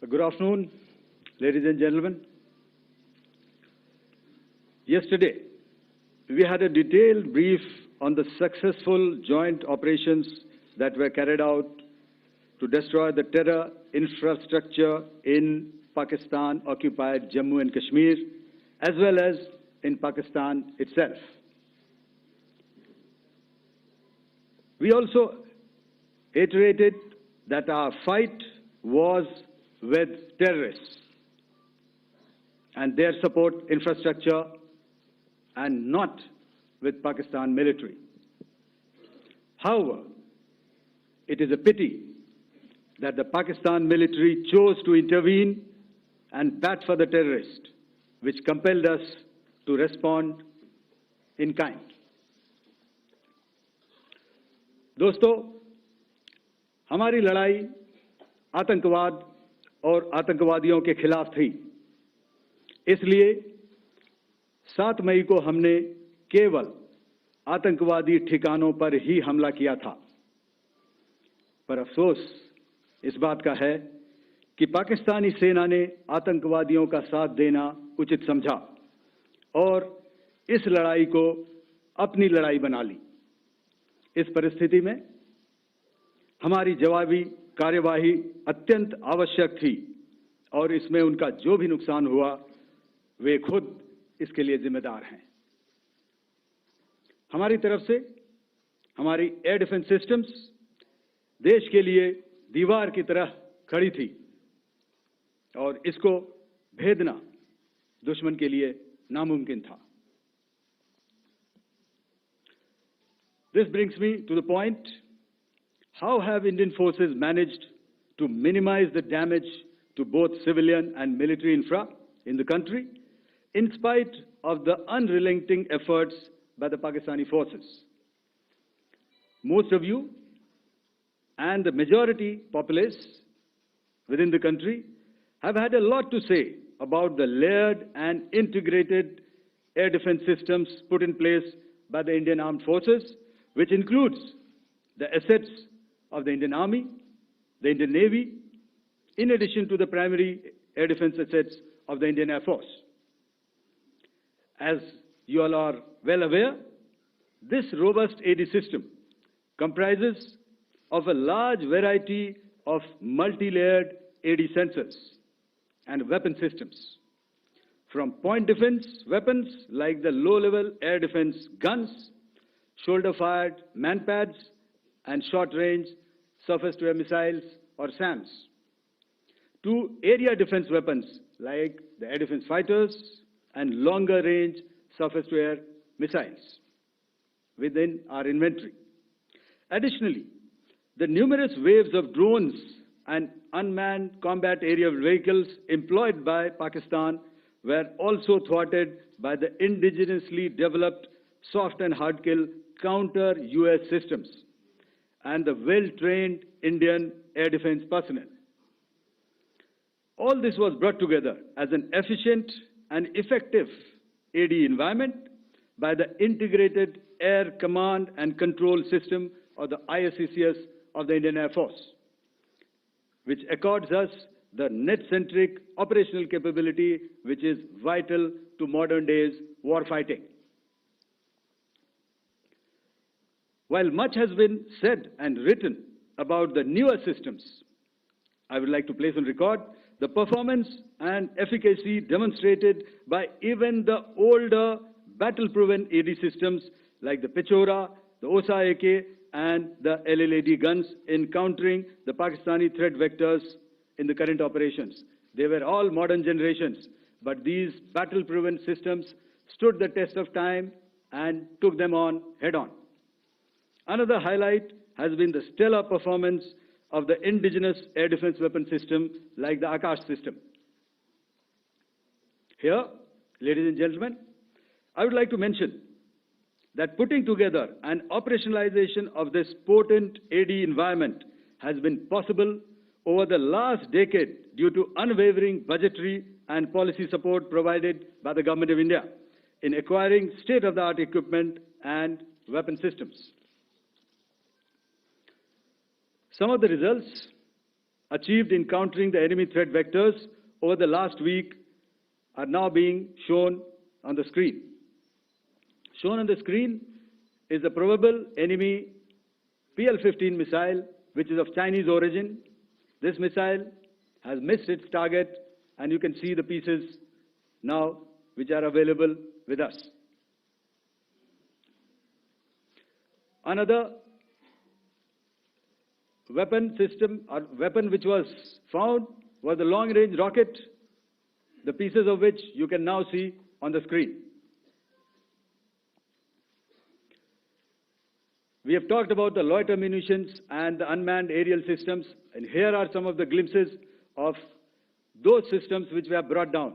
Good afternoon, ladies and gentlemen. Yesterday, we had a detailed brief on the successful joint operations that were carried out to destroy the terror infrastructure in Pakistan-occupied Jammu and Kashmir, as well as in Pakistan itself. We also iterated that our fight was with terrorists and their support infrastructure and not with Pakistan military. However, it is a pity that the Pakistan military chose to intervene and bat for the terrorist, which compelled us to respond in kind. दोस्तों, हमारी लड़ाई आतंकवाद और आतंकवादियों के खिलाफ थी। इसलिए 7 मई को हमने केवल आतंकवादी ठिकानों पर ही हमला किया था। पर अफसोस इस बात का है कि पाकिस्तानी सेना ने आतंकवादियों का साथ देना उचित समझा और इस लड़ाई को अपनी लड़ाई बना ली। इस परिस्थिति में हमारी जवाबी कार्यवाही अत्यंत आवश्यक थी और इसमें उनका जो भी नुकसान हुआ, वे खुद इसके लिए जिम्मेदार हैं। हमारी तरफ से हमारी एयर डिफेंस सिस्टम्स देश के लिए दीवार की तरह खड़ी थी और इसको भेदना दुश्मन के लिए नामुमकिन था। This brings me to the point, how have Indian forces managed to minimize the damage to both civilian and military infra in the country, in spite of the unrelenting efforts by the Pakistani forces? Most of you and the majority populace within the country have had a lot to say about the layered and integrated air defense systems put in place by the Indian Armed Forces, which includes the assets of the Indian Army, the Indian Navy, in addition to the primary air defense assets of the Indian Air Force. As you all are well aware, this robust AD system comprises of a large variety of multi-layered AD sensors and weapon systems, from point defense weapons like the low-level air defense guns, shoulder-fired manpads, and short-range surface-to-air missiles or SAMs, to area defense weapons like the air defense fighters and longer-range surface-to-air missiles within our inventory. Additionally, the numerous waves of drones and unmanned combat aerial vehicles employed by Pakistan were also thwarted by the indigenously developed soft and hard kill counter-US systems and the well-trained Indian air defense personnel. All this was brought together as an efficient and effective AD environment by the Integrated Air Command and Control System, or the ISCCS of the Indian Air Force, which accords us the net-centric operational capability which is vital to modern days warfighting. While much has been said and written about the newer systems, I would like to place on record the performance and efficacy demonstrated by even the older battle-proven AD systems like the Pechora, the Osa AK, and the LLAD guns in countering the Pakistani threat vectors in the current operations. They were all modern generations, but these battle-proven systems stood the test of time and took them on head-on. Another highlight has been the stellar performance of the indigenous air defense weapon system like the Akash system. Here, ladies and gentlemen, I would like to mention that putting together and operationalization of this potent AD environment has been possible over the last decade due to unwavering budgetary and policy support provided by the Government of India in acquiring state-of-the-art equipment and weapon systems. Some of the results achieved in countering the enemy threat vectors over the last week are now being shown on the screen. Shown on the screen is the probable enemy PL-15 missile, which is of Chinese origin. This missile has missed its target, and you can see the pieces now which are available with us. Another weapon system or weapon which was found was the long-range rocket, the pieces of which you can now see on the screen. We have talked about the loiter munitions and the unmanned aerial systems, and here are some of the glimpses of those systems which we have brought down.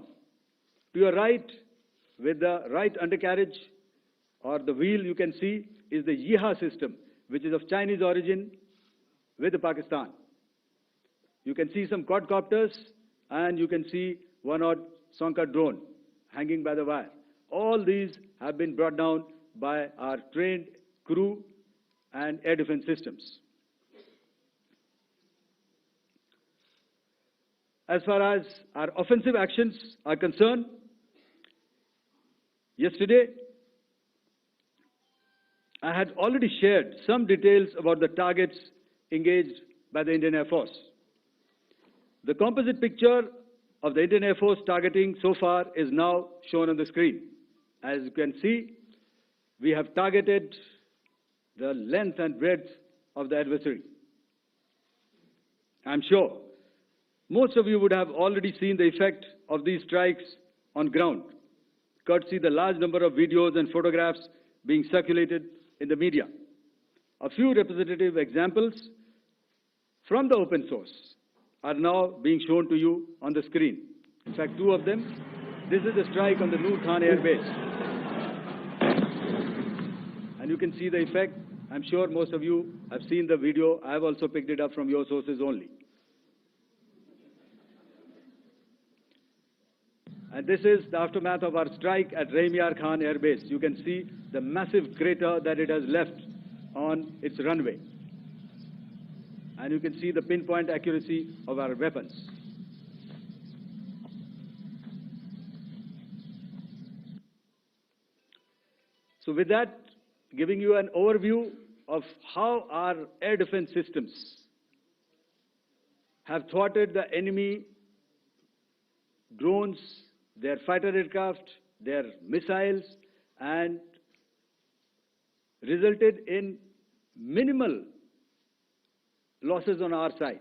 To your right, with the right undercarriage or the wheel, you can see is the Yeeha system, which is of Chinese origin with Pakistan. You can see some quadcopters, and you can see one odd Sonka drone hanging by the wire. All these have been brought down by our trained crew and air defense systems. As far as our offensive actions are concerned, yesterday I had already shared some details about the targets engaged by the Indian Air Force. The composite picture of the Indian Air Force targeting so far is now shown on the screen. As you can see, we have targeted the length and breadth of the adversary. I'm sure most of you would have already seen the effect of these strikes on ground, courtesy the large number of videos and photographs being circulated in the media. A few representative examples from the open source are now being shown to you on the screen. In fact, two of them. This is the strike on the Noor Khan Air Base. And you can see the effect. I'm sure most of you have seen the video. I have also picked it up from your sources only. And this is the aftermath of our strike at Rahim Khan Air Base. You can see the massive crater that it has left on its runway. And you can see the pinpoint accuracy of our weapons. So with that, giving you an overview of how our air defense systems have thwarted the enemy drones, their fighter aircraft, their missiles, and resulted in minimal losses on our side.